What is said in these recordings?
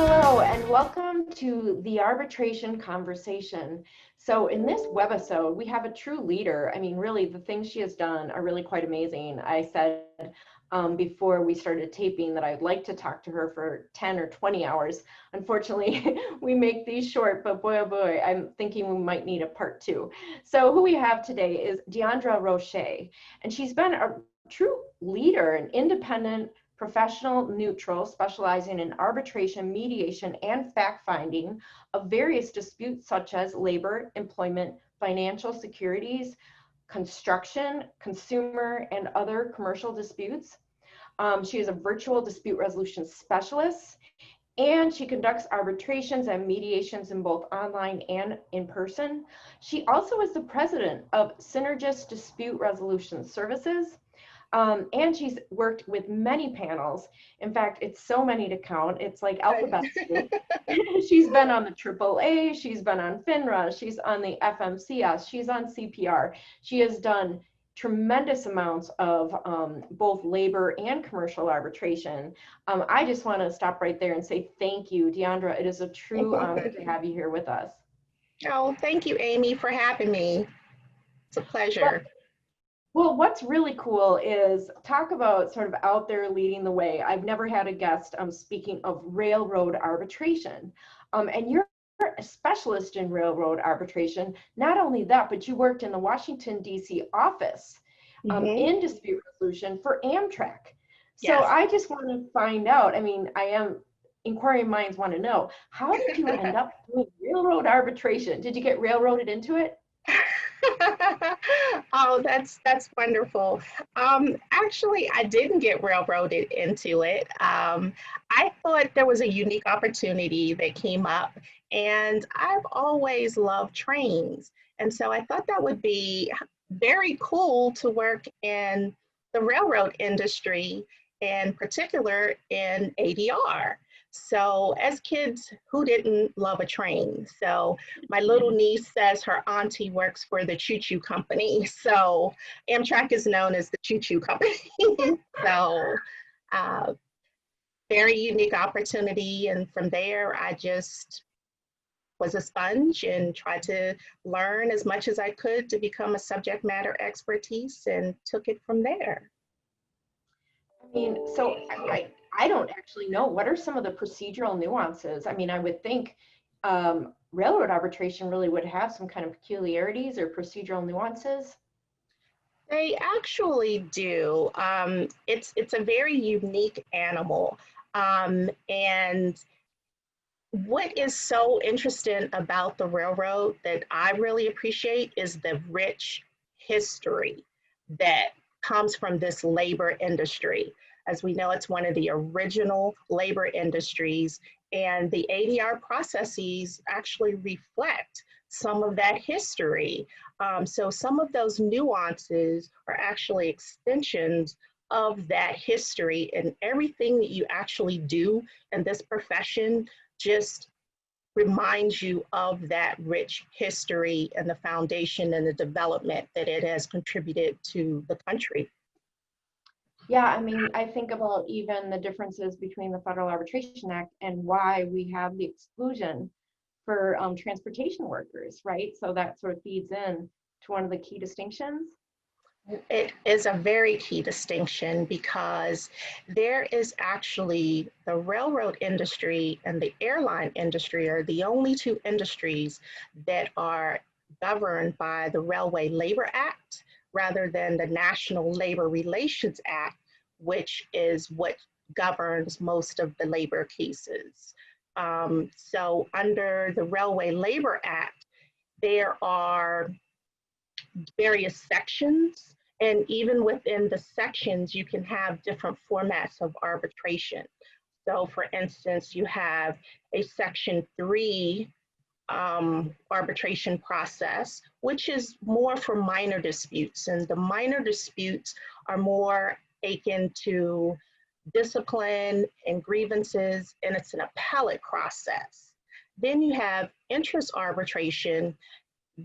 Hello, and welcome to the arbitration conversation. So in this webisode, we have a true leader. I mean, really, the things she has done are really quite amazing. I said before we started taping that I'd like to talk to her for 10 or 20 hours. Unfortunately, we make these short, but boy, oh boy, I'm thinking we might need a part two. So who we have today is DeAndra Roaché, and she's been a true leader, an independent, professional, neutral, specializing in arbitration, mediation, and fact-finding of various disputes such as labor, employment, financial securities, construction, consumer, and other commercial disputes. She is a virtual dispute resolution specialist, and she conducts arbitrations and mediations in both online and in person. She also is the president of Cynergis Dispute Resolution Services. And she's worked with many panels. In fact, it's so many to count. It's like alphabet soup. She's been on the AAA, she's been on FINRA, she's on the FMCS, she's on CPR. She has done tremendous amounts of both labor and commercial arbitration. I just want to stop right there and say thank you, DeAndra. It is a true honor to have you here with us. Oh, thank you, Amy, for having me. It's a pleasure. Well, what's really cool is talk about sort of out there leading the way. I've never had a guest speaking of railroad arbitration. And you're a specialist in railroad arbitration. Not only that, but you worked in the Washington, D.C. office in dispute resolution for Amtrak. So Yes. I just want to find out, I mean, inquiring minds want to know, how did you end up doing railroad arbitration? Did you get railroaded into it? Oh, that's wonderful. Actually, I didn't get railroaded into it. I thought there was a unique opportunity that came up, and I've always loved trains. And so I thought that would be very cool to work in the railroad industry, in particular in ADR. So as kids, who didn't love a train? So my little niece says her auntie works for the choo-choo company. So Amtrak is known as the choo-choo company. So very unique opportunity. And from there, I just was a sponge and tried to learn as much as I could to become a subject matter expertise and took it from there. I mean, so I don't actually know. What are some of the procedural nuances? I mean, I would think railroad arbitration really would have some kind of peculiarities or procedural nuances. They actually do. It's a very unique animal. And what is so interesting about the railroad that I really appreciate is the rich history that comes from this labor industry. As we know, it's one of the original labor industries, and the ADR processes actually reflect some of that history. So some of those nuances are actually extensions of that history, and everything that you actually do in this profession just reminds you of that rich history and the foundation and the development that it has contributed to the country. Yeah, I mean, I think about even the differences between the Federal Arbitration Act and why we have the exclusion for transportation workers, right? So that sort of feeds in to one of the key distinctions. It is a very key distinction because there is actually the railroad industry and the airline industry are the only two industries that are governed by the Railway Labor Act rather than the National Labor Relations Act, which is what governs most of the labor cases. So under the Railway Labor Act, there are various sections, and even within the sections, you can have different formats of arbitration. So for instance, you have a Section 3 arbitration process, which is more for minor disputes. And the minor disputes are more akin to discipline and grievances, and it's an appellate process. Then you have interest arbitration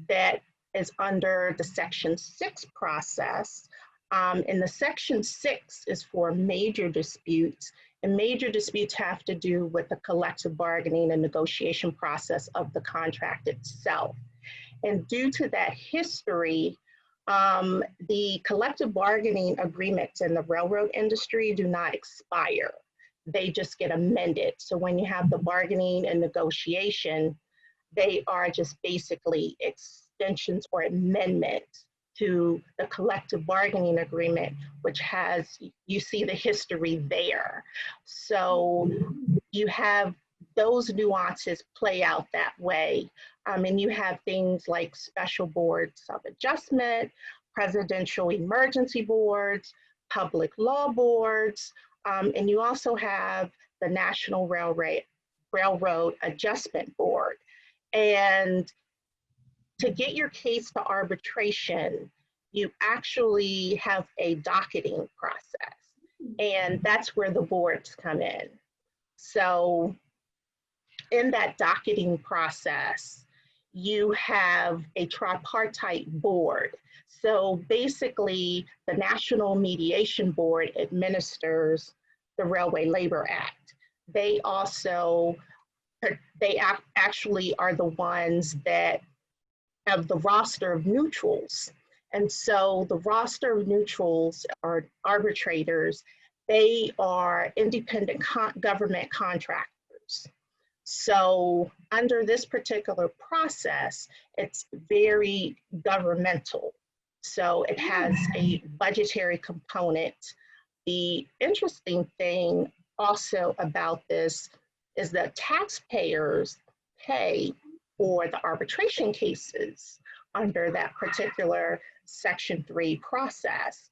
that is under the Section 6 process, And the section 6 is for major disputes, and major disputes have to do with the collective bargaining and negotiation process of the contract itself. And due to that history, the collective bargaining agreements in the railroad industry do not expire. They just get amended. So when you have the bargaining and negotiation, they are just basically extensions or amendments to the collective bargaining agreement, which has, you see the history there. So you have those nuances play out that way. And you have things like special boards of adjustment, presidential emergency boards, public law boards, and you also have the National Railroad Adjustment Board. And to get your case to arbitration, you actually have a docketing process, and that's where the boards come in. So in that docketing process, you have a tripartite board. So basically, the National Mediation Board administers the Railway Labor Act. They also, actually are the ones that have the roster of neutrals. And so the roster of neutrals are arbitrators. They are independent government contractors. So under this particular process, it's very governmental. So it has a budgetary component. The interesting thing also about this is that taxpayers pay for the arbitration cases under that particular Section 3 process,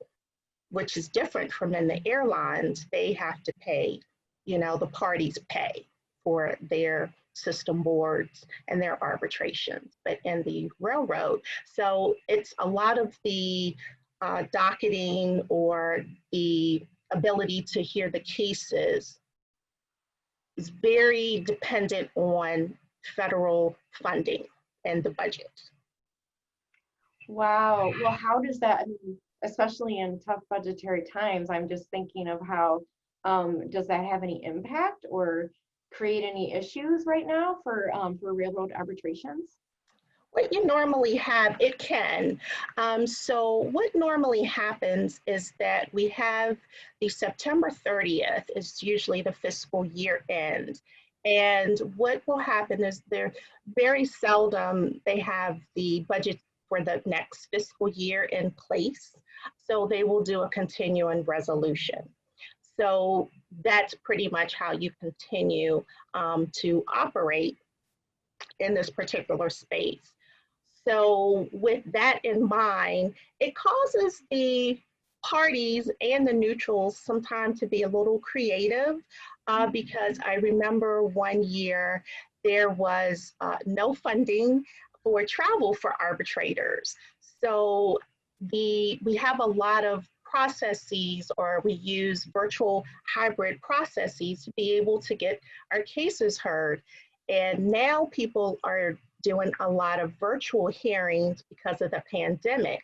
which is different from in the airlines. They have to pay, the parties pay for their system boards and their arbitrations, but in the railroad. So it's a lot of the docketing or the ability to hear the cases is very dependent on federal funding and the budget. Wow. Well, how does that, especially in tough budgetary times, I'm just thinking of how, does that have any impact or create any issues right now for railroad arbitrations? What you normally have, it can. So what normally happens is that we have the September 30th is usually the fiscal year end. And what will happen is they're very seldom they have the budget for the next fiscal year in place. So they will do a continuing resolution. So that's pretty much how you continue to operate in this particular space. So with that in mind, it causes the parties and the neutrals sometimes to be a little creative because I remember one year there was no funding for travel for arbitrators. So we have a lot of processes, or we use virtual hybrid processes to be able to get our cases heard. And now people are doing a lot of virtual hearings because of the pandemic.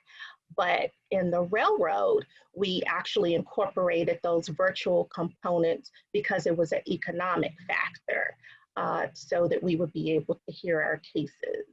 But in the railroad, we actually incorporated those virtual components because it was an economic factor so that we would be able to hear our cases.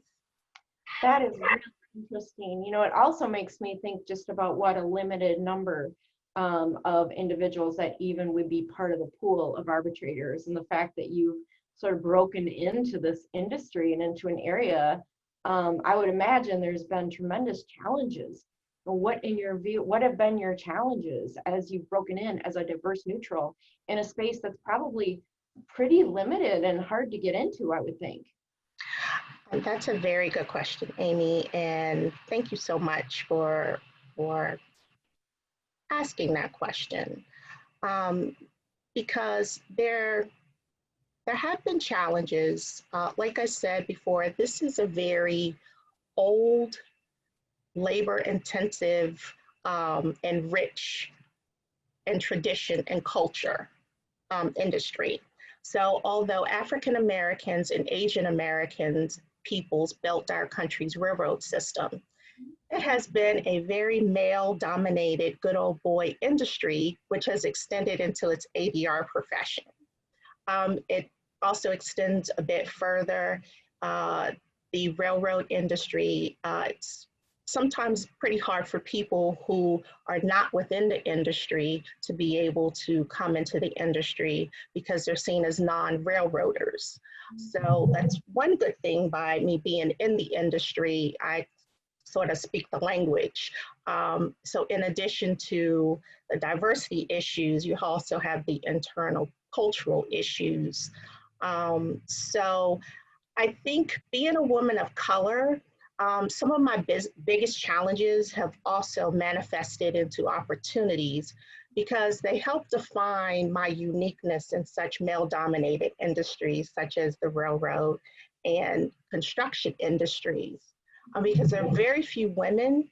That is really interesting. It also makes me think just about what a limited number of individuals that even would be part of the pool of arbitrators, and the fact that you've sort of broken into this industry and into an area. I would imagine there's been tremendous challenges. What, in your view, what have been your challenges as you've broken in as a diverse neutral in a space that's probably pretty limited and hard to get into, I would think? That's a very good question, Amy, and thank you so much for asking that question. Because there have been challenges. Like I said before, this is a very old, labor-intensive, and rich in tradition and culture industry. So although African Americans and Asian Americans peoples built our country's railroad system, it has been a very male-dominated good old boy industry, which has extended into its ADR profession. It also extends a bit further. Uh, the railroad industry, it's sometimes pretty hard for people who are not within the industry to be able to come into the industry because they're seen as non-railroaders. So that's one good thing by me being in the industry. I sort of speak the language. So in addition to the diversity issues, you also have the internal cultural issues. So I think being a woman of color, some of my biggest challenges have also manifested into opportunities because they help define my uniqueness in such male-dominated industries such as the railroad and construction industries. Because there are very few women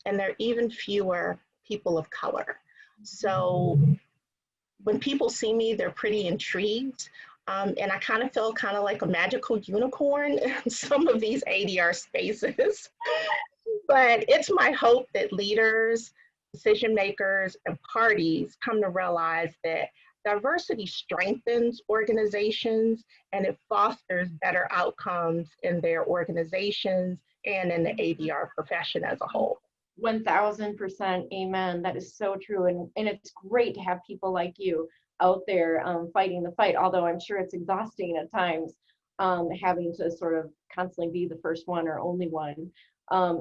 and there are even fewer people of color. So when people see me, they're pretty intrigued. And I kind of feel kind of like a magical unicorn in some of these ADR spaces. But it's my hope that leaders, decision makers, and parties come to realize that diversity strengthens organizations and it fosters better outcomes in their organizations and in the ADR profession as a whole. 1000% amen. That is so true. And it's great to have people like you out there fighting the fight, although I'm sure it's exhausting at times, having to sort of constantly be the first one or only one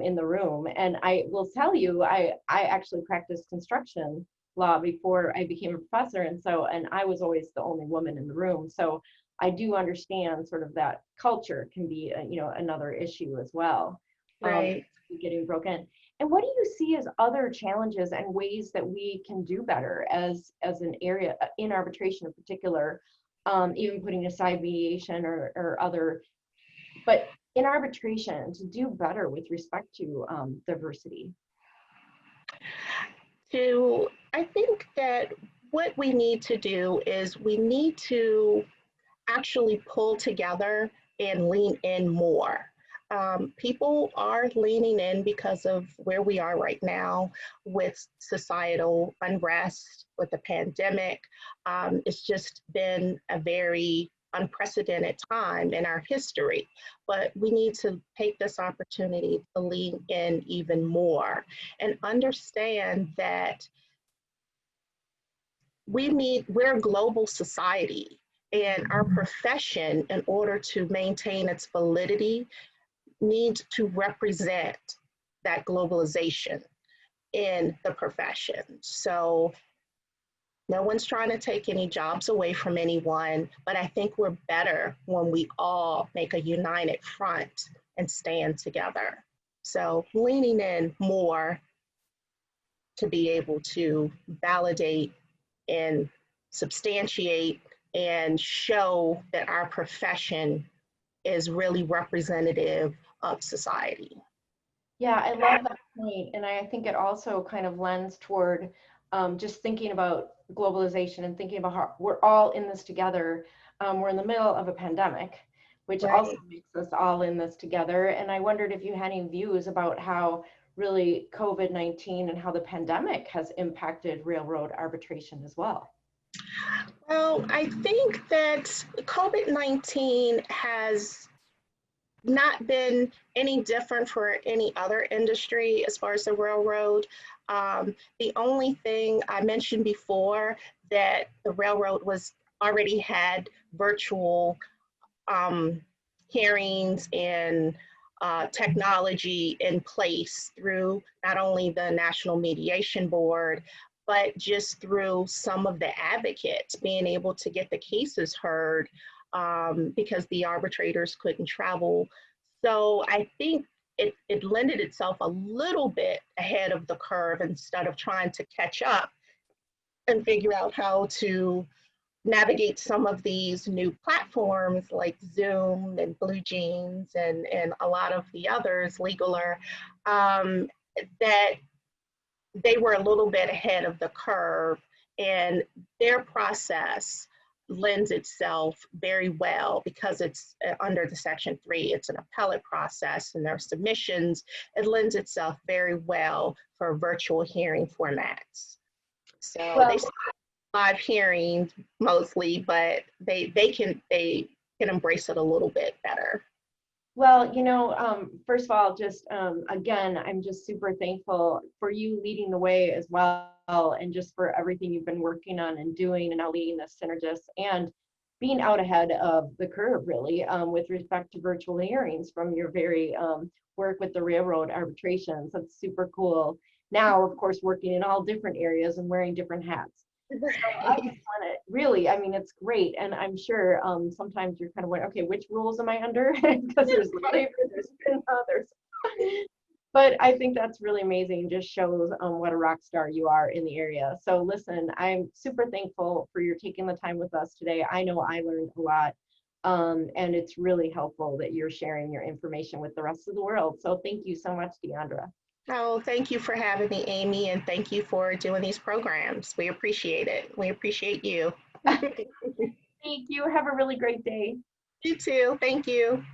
in the room. And I will tell you, I actually practiced construction law before I became a professor. And I was always the only woman in the room. So I do understand sort of that culture can be, another issue as well. Right. Getting broken. And what do you see as other challenges and ways that we can do better as an area in arbitration in particular, even putting aside mediation or other, but in arbitration to do better with respect to diversity? I think that what we need to do is we need to actually pull together and lean in more. People are leaning in because of where we are right now with societal unrest, with the pandemic. It's just been a very unprecedented time in our history, but we need to take this opportunity to lean in even more and understand that we're a global society and our profession, in order to maintain its validity, needs to represent that globalization in the profession. So no one's trying to take any jobs away from anyone, but I think we're better when we all make a united front and stand together. So leaning in more to be able to validate and substantiate and show that our profession is really representative of society. Yeah, I love that point. And I think it also kind of lends toward just thinking about globalization and thinking about how we're all in this together. We're in the middle of a pandemic, which Right. also makes us all in this together. And I wondered if you had any views about how really COVID-19 and how the pandemic has impacted railroad arbitration as well. Well, I think that COVID-19 has not been any different for any other industry as far as the railroad. The only thing I mentioned before, that the railroad was already had virtual hearings and technology in place through not only the National Mediation Board, but just through some of the advocates being able to get the cases heard because the arbitrators couldn't travel. So I think it lended itself a little bit ahead of the curve instead of trying to catch up and figure out how to navigate some of these new platforms like Zoom and Blue Jeans and a lot of the others, Legaler, that they were a little bit ahead of the curve, and their process lends itself very well because it's under the Section 3. It's an appellate process and there are submissions. It lends itself very well for virtual hearing formats. So Well, they live hearings mostly, but they can embrace it a little bit better. Well, first of all, just again, I'm just super thankful for you leading the way as well, and just for everything you've been working on and doing, and now leading the Cynergis and being out ahead of the curve, really, with respect to virtual hearings from your very work with the railroad arbitrations. That's super cool. Now, of course, working in all different areas and wearing different hats. So I just want to really, I mean, it's great. And I'm sure sometimes you're kind of like, okay, which rules am I under? Because there's labor, there's FINRA, there's, but I think that's really amazing. Just shows what a rock star you are in the area. So listen, I'm super thankful for your taking the time with us today. I know I learned a lot. And it's really helpful that you're sharing your information with the rest of the world. So thank you so much, DeAndra. Oh, thank you for having me, Amy, and thank you for doing these programs. We appreciate it. We appreciate you. Thank you. Have a really great day. You too. Thank you.